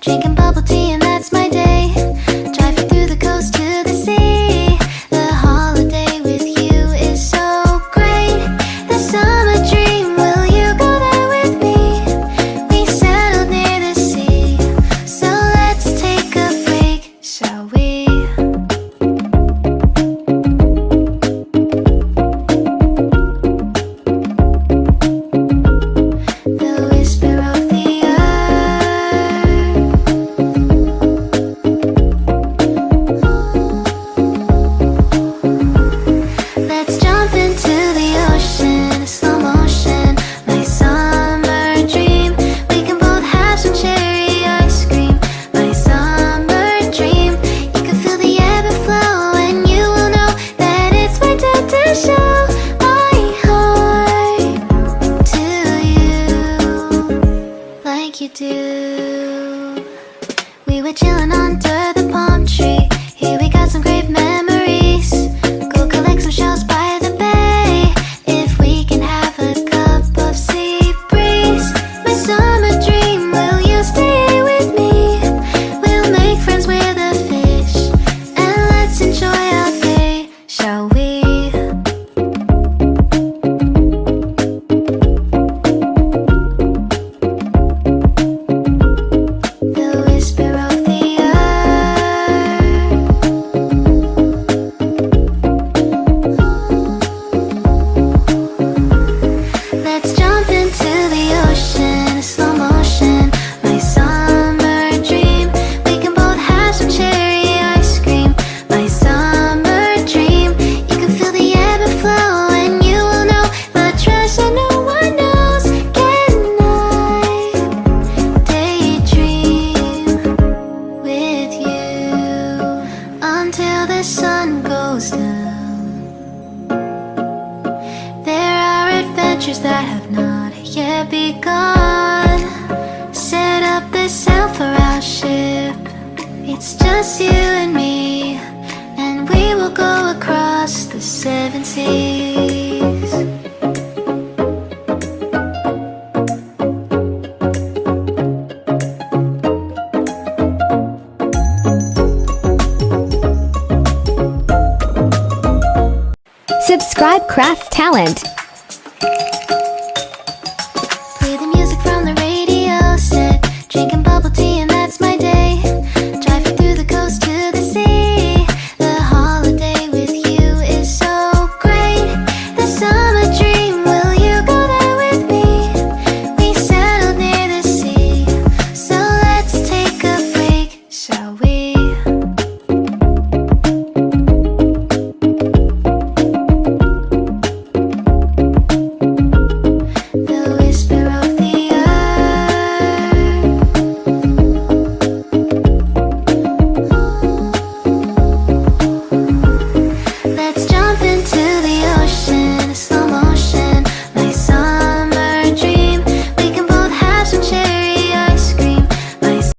Drinking bubble tea and that's my day. Driving through the coast to the sea. The holiday with you is so great. The summer dream, will you go there with me? We settled near the sea, so let's take a break, shall we? The whisper of the Let's jump into the ocean, slow motion, my summer dream. We can both have some cherry ice cream, my summer dream. You can feel the ebb and flow, and you will know that it's my time to show my heart to you, like you do. We were chilling under the palm tree. Here we got some great memories. Go collect some shells by the bay. If we can have a cup of sea breeze. My summer dream, will you stay with me? We'll make friends with the fish, and let's enjoy our day, shall we? The whisper of the Let's jump into the ocean, slow motion, my summer dream. We can both have some cherry ice cream, my summer dream. You can feel the ebb and flow, and you will know the treasure no one knows. Can I daydream with you until the sun goes down? There are adventures that have not yet begun. Set up the sail for our ship. It's just you and me, and we will go across the 7 seas. Subscribe Craft Talent.